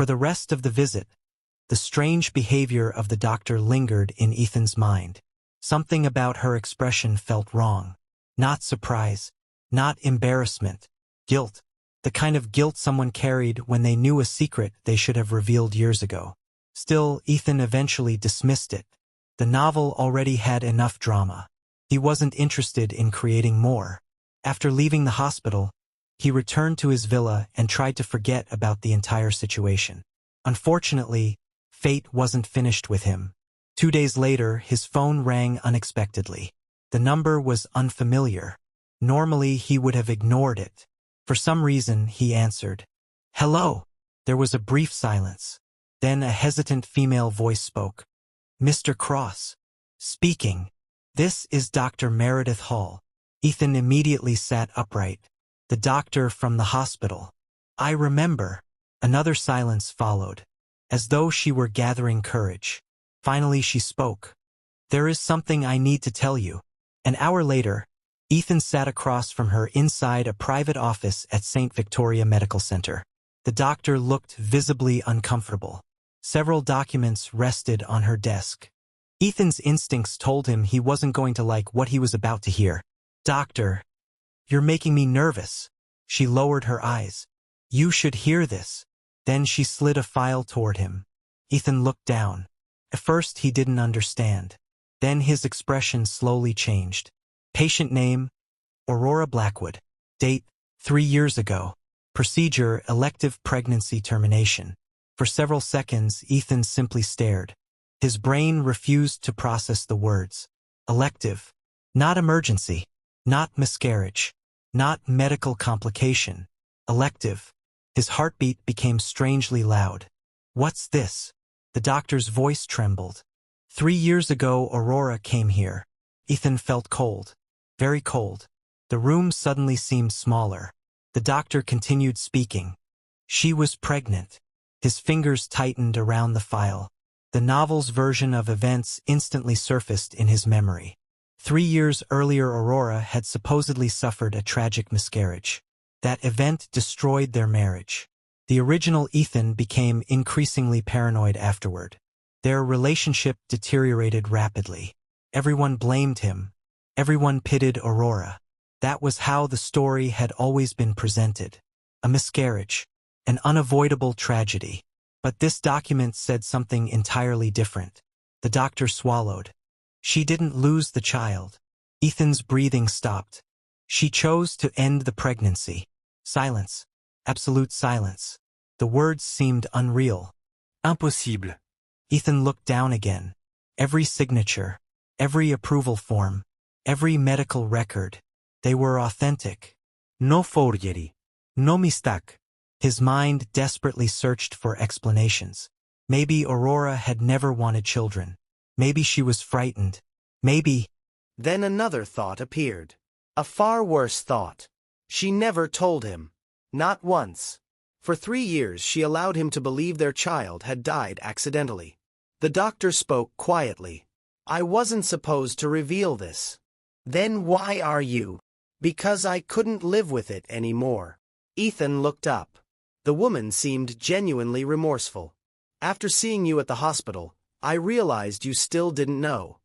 For the rest of the visit, the strange behavior of the doctor lingered in Ethan's mind. Something about her expression felt wrong. Not surprise, not embarrassment, guilt. The kind of guilt someone carried when they knew a secret they should have revealed years ago. Still, Ethan eventually dismissed it. The novel already had enough drama. He wasn't interested in creating more. After leaving the hospital, he returned to his villa and tried to forget about the entire situation. Unfortunately, fate wasn't finished with him. 2 days later, his phone rang unexpectedly. The number was unfamiliar. Normally, he would have ignored it. For some reason, he answered. "Hello." There was a brief silence. Then a hesitant female voice spoke. "Mr. Cross." "Speaking." "This is Dr. Meredith Hall." Ethan immediately sat upright. "The doctor from the hospital." "I remember." Another silence followed, as though she were gathering courage. Finally she spoke. "There is something I need to tell you." An hour later, Ethan sat across from her inside a private office at St. Victoria Medical Center. The doctor looked visibly uncomfortable. Several documents rested on her desk. Ethan's instincts told him he wasn't going to like what he was about to hear. "Doctor, you're making me nervous." She lowered her eyes. "You should hear this." Then she slid a file toward him. Ethan looked down. At first he didn't understand. Then his expression slowly changed. Patient name, Aurora Blackwood. Date, 3 years ago. Procedure, elective pregnancy termination. For several seconds, Ethan simply stared. His brain refused to process the words. Elective. Not emergency. Not miscarriage. Not medical complication. Elective. His heartbeat became strangely loud. "What's this?" The doctor's voice trembled. 3 years ago, Aurora came here. Ethan felt cold. Very cold. The room suddenly seemed smaller. The doctor continued speaking. "She was pregnant." His fingers tightened around the file. The novel's version of events instantly surfaced in his memory. 3 years earlier, Aurora had supposedly suffered a tragic miscarriage. That event destroyed their marriage. The original Ethan became increasingly paranoid afterward. Their relationship deteriorated rapidly. Everyone blamed him. Everyone pitted Aurora. That was how the story had always been presented. A miscarriage. An unavoidable tragedy. But this document said something entirely different. The doctor swallowed. She didn't lose the child. Ethan's breathing stopped. She chose to end the pregnancy. Silence. Absolute silence. The words seemed unreal. Impossible. Ethan looked down again. Every signature, every approval form, every medical record, they were authentic. No forgery. No mistake. His mind desperately searched for explanations. Maybe Aurora had never wanted children. Maybe she was frightened. Maybe... Then another thought appeared. A far worse thought. She never told him. Not once. For 3 years she allowed him to believe their child had died accidentally. The doctor spoke quietly. "I wasn't supposed to reveal this." "Then why are you?" "Because I couldn't live with it anymore." Ethan looked up. The woman seemed genuinely remorseful. "After seeing you at the hospital, I realized you still didn't know."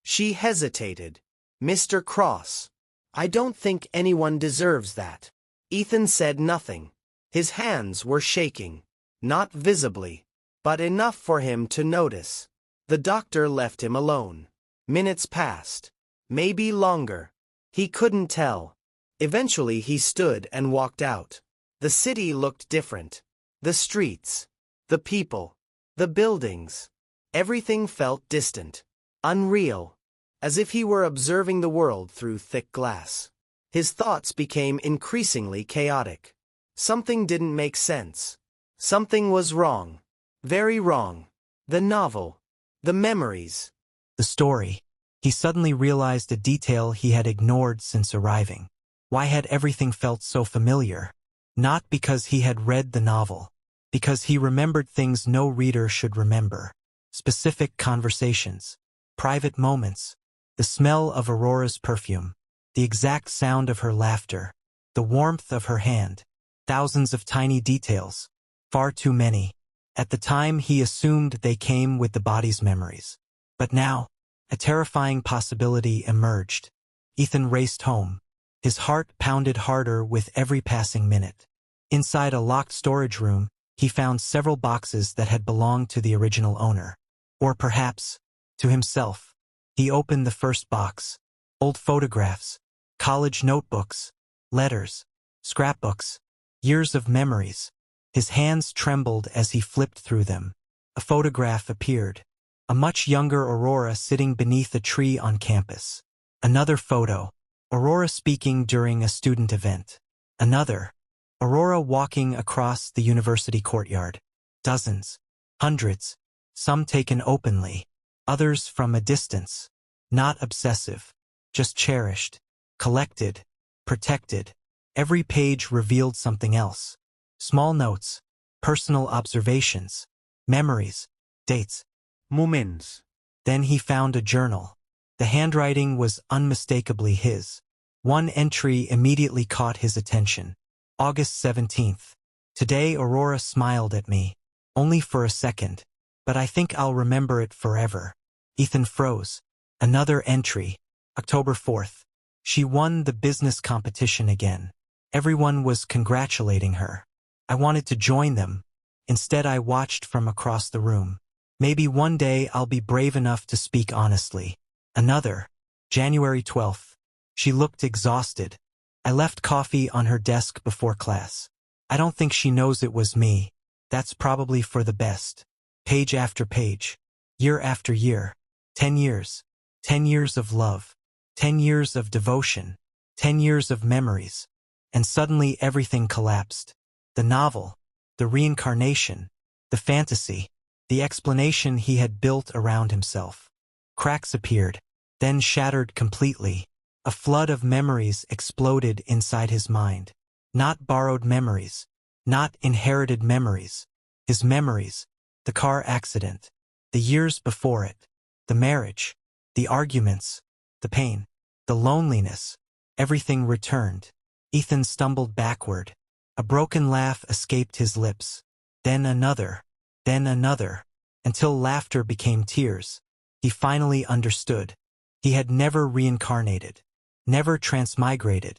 She hesitated. "Mr. Cross, I don't think anyone deserves that." Ethan said nothing. His hands were shaking. Not visibly, but enough for him to notice. The doctor left him alone. Minutes passed. Maybe longer. He couldn't tell. Eventually he stood and walked out. The city looked different. The streets. The people. The buildings. Everything felt distant. Unreal. As if he were observing the world through thick glass. His thoughts became increasingly chaotic. Something didn't make sense. Something was wrong. Very wrong. The novel. The memories. The story. He suddenly realized a detail he had ignored since arriving. Why had everything felt so familiar? Not because he had read the novel. Because he remembered things no reader should remember. Specific conversations. Private moments. The smell of Aurora's perfume. The exact sound of her laughter. The warmth of her hand. Thousands of tiny details. Far too many. At the time, he assumed they came with the body's memories. But now, a terrifying possibility emerged. Ethan raced home. His heart pounded harder with every passing minute. Inside a locked storage room, he found several boxes that had belonged to the original owner. Or perhaps, to himself. He opened the first box. Old photographs, college notebooks, letters, scrapbooks, years of memories. His hands trembled as he flipped through them. A photograph appeared. A much younger Aurora sitting beneath a tree on campus. Another photo. Aurora speaking during a student event. Another. Aurora walking across the university courtyard. Dozens. Hundreds. Some taken openly. Others from a distance. Not obsessive. Just cherished. Collected. Protected. Every page revealed something else. Small notes. Personal observations. Memories. Dates. Moments. Then he found a journal. The handwriting was unmistakably his. One entry immediately caught his attention. August 17th. Today Aurora smiled at me. Only for a second. But I think I'll remember it forever. Ethan froze. Another entry. October 4th. She won the business competition again. Everyone was congratulating her. I wanted to join them. Instead, I watched from across the room. Maybe one day I'll be brave enough to speak honestly. Another. January 12th. She looked exhausted. I left coffee on her desk before class. I don't think she knows it was me. That's probably for the best. Page after page. Year after year. 10 years. 10 years of love. 10 years of devotion. 10 years of memories. And suddenly everything collapsed. The novel. The reincarnation. The fantasy. The explanation he had built around himself. Cracks appeared, then shattered completely. A flood of memories exploded inside his mind. Not borrowed memories. Not inherited memories. His memories. The car accident. The years before it. The marriage. The arguments. The pain. The loneliness. Everything returned. Ethan stumbled backward. A broken laugh escaped his lips. Then another. Then another. Until laughter became tears. He finally understood. He had never reincarnated. Never transmigrated.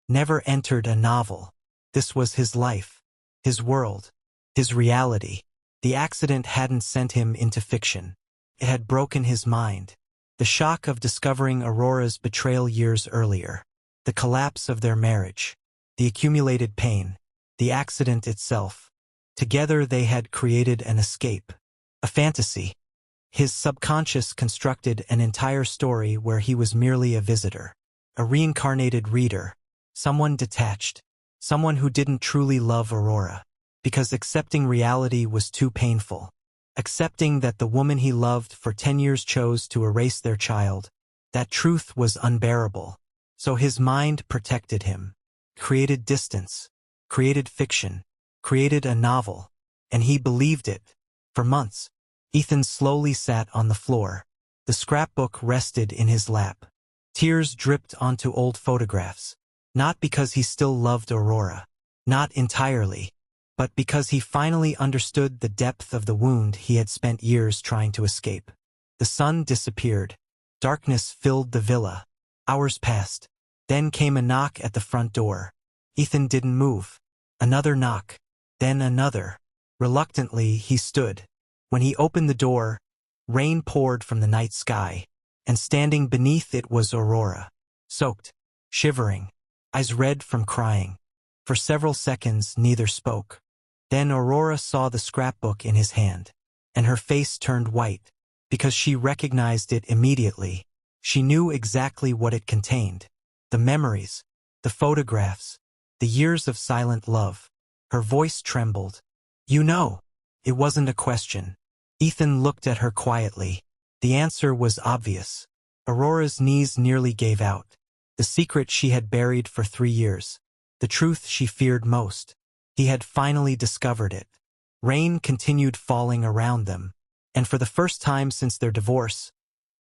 Never entered a novel. This was his life. His world. His reality. The accident hadn't sent him into fiction. It had broken his mind. The shock of discovering Aurora's betrayal years earlier. The collapse of their marriage. The accumulated pain. The accident itself. Together they had created an escape. A fantasy. His subconscious constructed an entire story where he was merely a visitor. A reincarnated reader. Someone detached. Someone who didn't truly love Aurora. Because accepting reality was too painful. Accepting that the woman he loved for 10 years chose to erase their child. That truth was unbearable. So his mind protected him. Created distance. Created fiction. Created a novel. And he believed it. For months. Ethan slowly sat on the floor. The scrapbook rested in his lap. Tears dripped onto old photographs. Not because he still loved Aurora. Not entirely. But because he finally understood the depth of the wound he had spent years trying to escape. The sun disappeared. Darkness filled the villa. Hours passed. Then came a knock at the front door. Ethan didn't move. Another knock. Then another. Reluctantly, he stood. When he opened the door, rain poured from the night sky, and standing beneath it was Aurora. Soaked. Shivering. Eyes red from crying. For several seconds, neither spoke. Then Aurora saw the scrapbook in his hand, and her face turned white, because she recognized it immediately. She knew exactly what it contained. The memories, the photographs, the years of silent love. Her voice trembled. You know. It wasn't a question. Ethan looked at her quietly. The answer was obvious. Aurora's knees nearly gave out. The secret she had buried for 3 years. The truth she feared most. He had finally discovered it. Rain continued falling around them. And for the first time since their divorce,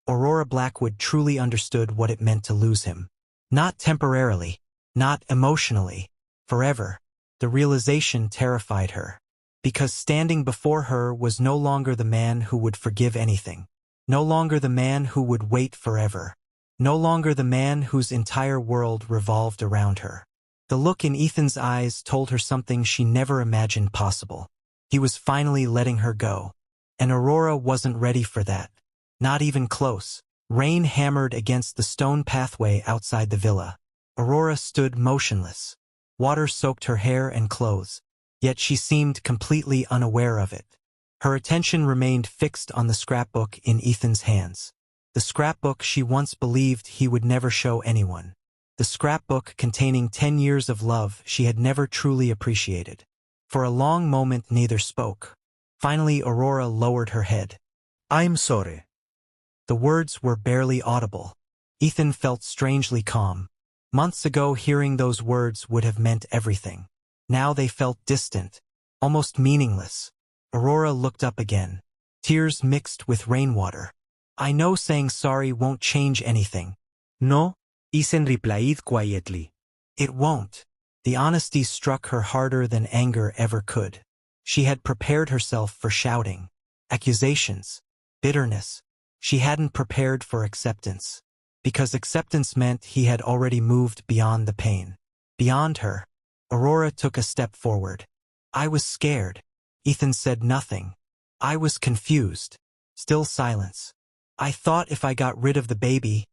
Aurora Blackwood truly understood what it meant to lose him. Not temporarily. Not emotionally. Forever. The realization terrified her. because standing before her was no longer the man who would forgive anything. No longer the man who would wait forever. No longer the man whose entire world revolved around her. The look in Ethan's eyes told her something she never imagined possible. He was finally letting her go. And Aurora wasn't ready for that. Not even close. Rain hammered against the stone pathway outside the villa. Aurora stood motionless. Water soaked her hair and clothes, yet she seemed completely unaware of it. Her attention remained fixed on the scrapbook in Ethan's hands. The scrapbook she once believed he would never show anyone. The scrapbook containing 10 years of love she had never truly appreciated. For a long moment neither spoke. Finally Aurora lowered her head. "I'm sorry." The words were barely audible. Ethan felt strangely calm. Months ago hearing those words would have meant everything. Now they felt distant, almost meaningless. Aurora looked up again. Tears mixed with rainwater. "I know saying sorry won't change anything." "No," Ethan replied quietly. "It won't." The honesty struck her harder than anger ever could. She had prepared herself for shouting, accusations, bitterness. She hadn't prepared for acceptance. Because acceptance meant he had already moved beyond the pain. Beyond her. Aurora took a step forward. "I was scared." Ethan said nothing. "I was confused." Still silence. "I thought if I got rid of the baby,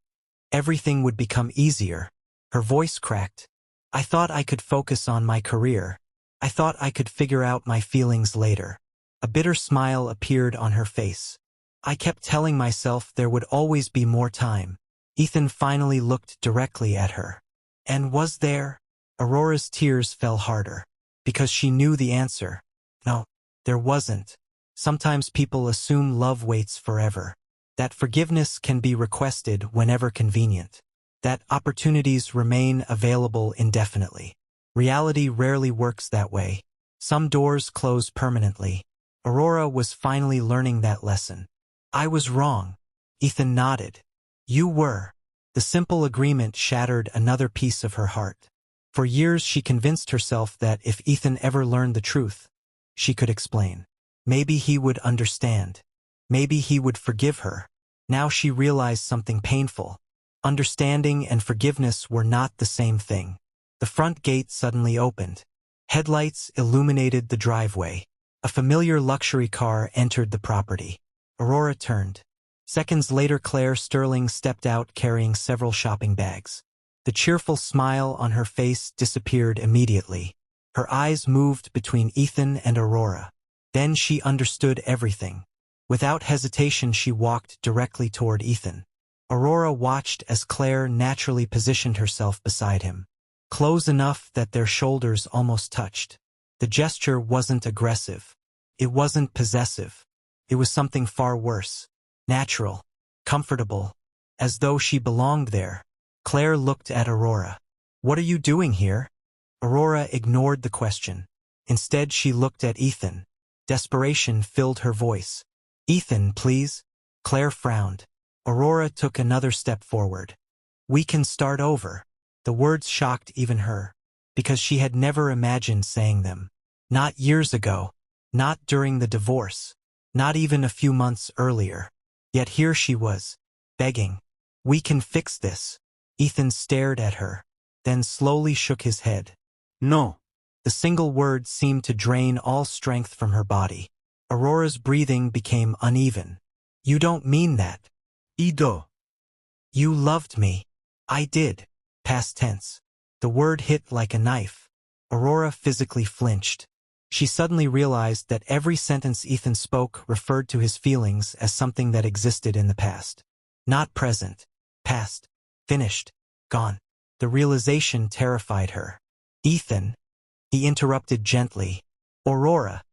everything would become easier." Her voice cracked. "I thought I could focus on my career. I thought I could figure out my feelings later." A bitter smile appeared on her face. "I kept telling myself there would always be more time." Ethan finally looked directly at her. "And was there?" Aurora's tears fell harder. Because she knew the answer. No, there wasn't. Sometimes people assume love waits forever. That forgiveness can be requested whenever convenient. That opportunities remain available indefinitely. Reality rarely works that way. Some doors close permanently. Aurora was finally learning that lesson. "I was wrong." Ethan nodded. "You were." The simple agreement shattered another piece of her heart. For years she convinced herself that if Ethan ever learned the truth, she could explain. Maybe he would understand. Maybe he would forgive her. Now she realized something painful. Understanding and forgiveness were not the same thing. The front gate suddenly opened. Headlights illuminated the driveway. A familiar luxury car entered the property. Aurora turned. Seconds later Claire Sterling stepped out carrying several shopping bags. The cheerful smile on her face disappeared immediately. Her eyes moved between Ethan and Aurora. Then she understood everything. Without hesitation she walked directly toward Ethan. Aurora watched as Claire naturally positioned herself beside him. Close enough that their shoulders almost touched. The gesture wasn't aggressive. It wasn't possessive. It was something far worse. Natural. Comfortable. As though she belonged there. Claire looked at Aurora. "What are you doing here?" Aurora ignored the question. Instead she looked at Ethan. Desperation filled her voice. "Ethan, please." Claire frowned. Aurora took another step forward. "We can start over." The words shocked even her. Because she had never imagined saying them. Not years ago. Not during the divorce. Not even a few months earlier. Yet here she was. Begging. "We can fix this." Ethan stared at her. Then slowly shook his head. "No." The single word seemed to drain all strength from her body. Aurora's breathing became uneven. "You don't mean that." "I do." "You loved me." "I did." Past tense. The word hit like a knife. Aurora physically flinched. She suddenly realized that every sentence Ethan spoke referred to his feelings as something that existed in the past. Not present. Past. Finished. Gone. The realization terrified her. "Ethan," he interrupted gently. "Aurora,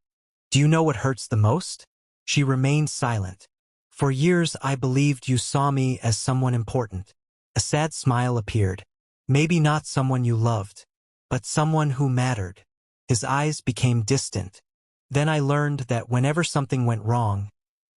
do you know what hurts the most?" She remained silent. "For years I believed you saw me as someone important." A sad smile appeared. "Maybe not someone you loved, but someone who mattered." His eyes became distant. "Then I learned that whenever something went wrong,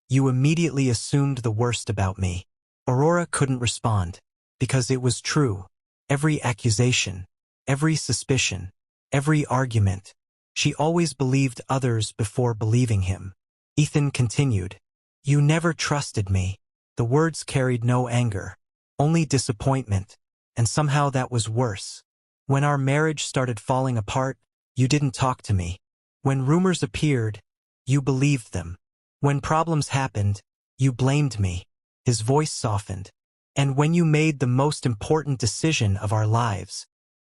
you immediately assumed the worst about me." Aurora couldn't respond. Because it was true. Every accusation, every suspicion, every argument. She always believed others before believing him. Ethan continued. You never trusted me. The words carried no anger, only disappointment, and somehow that was worse. When our marriage started falling apart, you didn't talk to me. When rumors appeared, you believed them. When problems happened, you blamed me. His voice softened. And when you made the most important decision of our lives,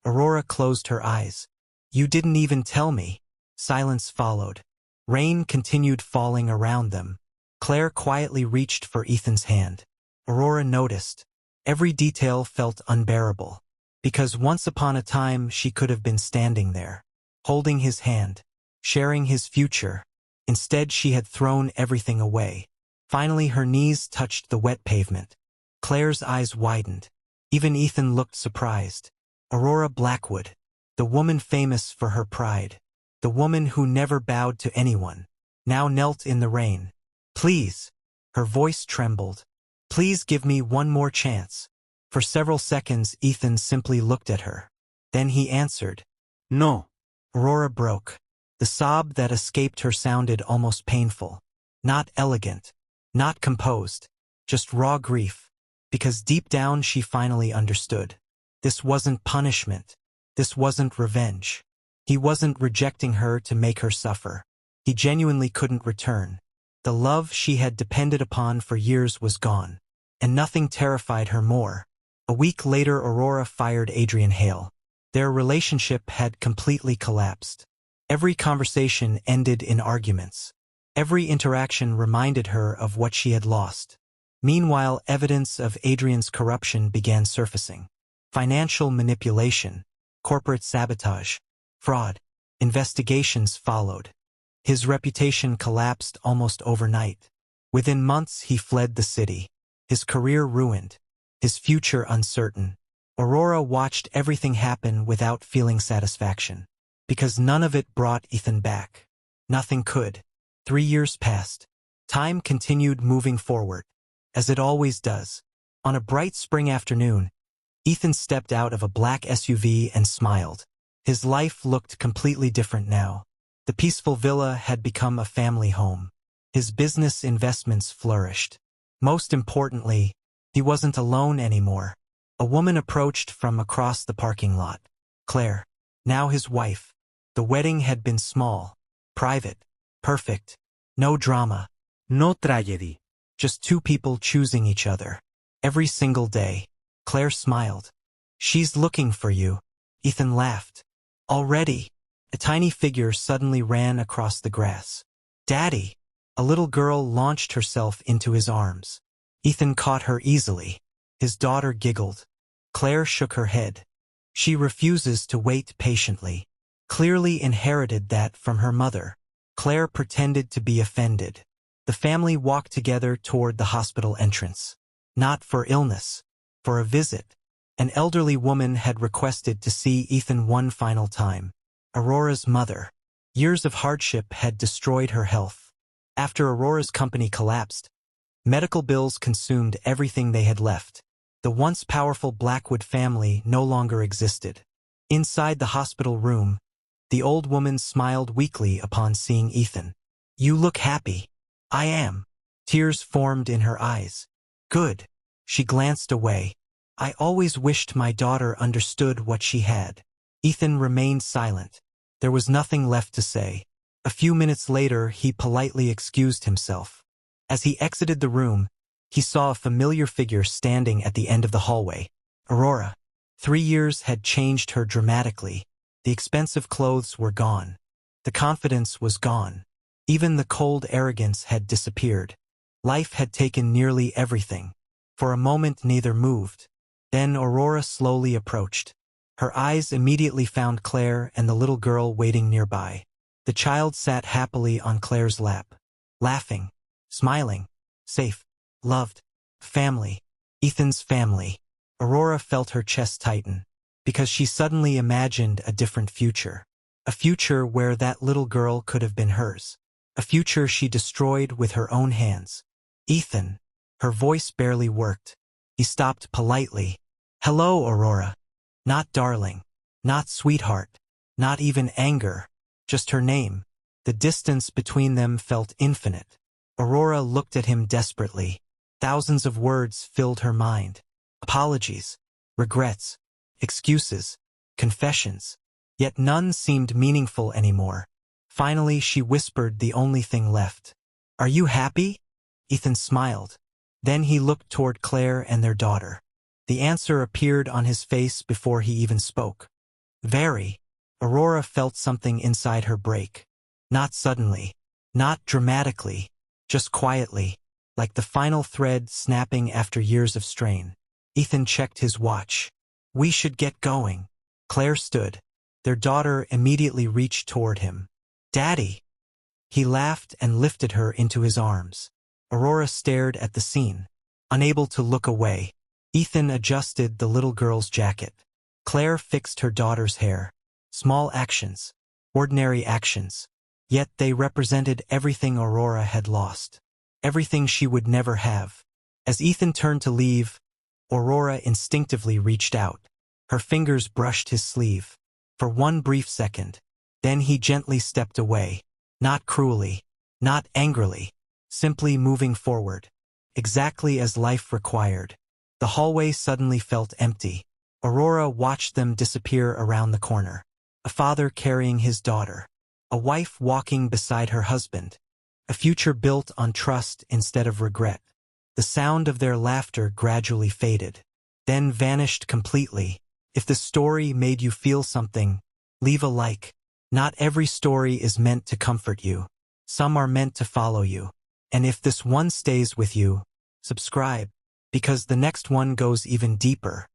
Aurora closed her eyes. You didn't even tell me. Silence followed. Rain continued falling around them. Claire quietly reached for Ethan's hand. Aurora noticed. Every detail felt unbearable. Because once upon a time she could have been standing there, holding his hand, sharing his future. Instead she had thrown everything away. Finally her knees touched the wet pavement. Claire's eyes widened. Even Ethan looked surprised. Aurora Blackwood, the woman famous for her pride, the woman who never bowed to anyone, now knelt in the rain. Please. Her voice trembled. Please give me one more chance. For several seconds Ethan simply looked at her. Then he answered. No. Aurora broke. The sob that escaped her sounded almost painful. Not elegant. Not composed. Just raw grief. Because deep down she finally understood. This wasn't punishment. This wasn't revenge. He wasn't rejecting her to make her suffer. He genuinely couldn't return. The love she had depended upon for years was gone. And nothing terrified her more. A week later Aurora fired Adrian Hale. Their relationship had completely collapsed. Every conversation ended in arguments. Every interaction reminded her of what she had lost. Meanwhile, evidence of Adrian's corruption began surfacing. Financial manipulation, corporate sabotage, fraud. Investigations followed. His reputation collapsed almost overnight. Within months he fled the city. His career ruined. His future uncertain. Aurora watched everything happen without feeling satisfaction. Because none of it brought Ethan back. Nothing could. 3 years passed. Time continued moving forward. As it always does. On a bright spring afternoon, Ethan stepped out of a black SUV and smiled. His life looked completely different now. The peaceful villa had become a family home. His business investments flourished. Most importantly, he wasn't alone anymore. A woman approached from across the parking lot. Claire, now his wife. The wedding had been small, private, perfect. No drama. No tragedy. Just two people choosing each other. Every single day. Claire smiled. She's looking for you. Ethan laughed. Already? A tiny figure suddenly ran across the grass. Daddy! A little girl launched herself into his arms. Ethan caught her easily. His daughter giggled. Claire shook her head. She refuses to wait patiently. Clearly inherited that from her mother. Claire pretended to be offended. The family walked together toward the hospital entrance. Not for illness. For a visit. An elderly woman had requested to see Ethan one final time. Aurora's mother. Years of hardship had destroyed her health. After Aurora's company collapsed, medical bills consumed everything they had left. The once powerful Blackwood family no longer existed. Inside the hospital room, the old woman smiled weakly upon seeing Ethan. You look happy. I am. Tears formed in her eyes. Good. She glanced away. I always wished my daughter understood what she had. Ethan remained silent. There was nothing left to say. A few minutes later, he politely excused himself. As he exited the room, he saw a familiar figure standing at the end of the hallway. Aurora. 3 years had changed her dramatically. The expensive clothes were gone. The confidence was gone. Even the cold arrogance had disappeared. Life had taken nearly everything. For a moment neither moved. Then Aurora slowly approached. Her eyes immediately found Claire and the little girl waiting nearby. The child sat happily on Claire's lap. Laughing. Smiling. Safe. Loved. Family. Ethan's family. Aurora felt her chest tighten. Because she suddenly imagined a different future. A future where that little girl could have been hers. A future she destroyed with her own hands. Ethan. Her voice barely worked. He stopped politely. Hello, Aurora. Not darling. Not sweetheart. Not even anger. just her name. The distance between them felt infinite. Aurora looked at him desperately. Thousands of words filled her mind. Apologies, regrets, excuses, confessions. Yet none seemed meaningful anymore. Finally, she whispered the only thing left. "Are you happy?" Ethan smiled. Then he looked toward Claire and their daughter. The answer appeared on his face before he even spoke. Very. Aurora felt something inside her break. Not suddenly, not dramatically, just quietly, like the final thread snapping after years of strain. Ethan checked his watch. "We should get going." Claire stood. Their daughter immediately reached toward him. "Daddy!" He laughed and lifted her into his arms. Aurora stared at the scene, unable to look away. Ethan adjusted the little girl's jacket. Claire fixed her daughter's hair. Small actions, ordinary actions. Yet they represented everything Aurora had lost. Everything she would never have. As Ethan turned to leave, Aurora instinctively reached out. Her fingers brushed his sleeve. For one brief second. Then he gently stepped away. Not cruelly, not angrily. Simply moving forward. Exactly as life required. The hallway suddenly felt empty. Aurora watched them disappear around the corner. A father carrying his daughter. A wife walking beside her husband. A future built on trust instead of regret. The sound of their laughter gradually faded. Then vanished completely. If the story made you feel something, leave a like. Not every story is meant to comfort you. Some are meant to follow you. And if this one stays with you, subscribe, because the next one goes even deeper.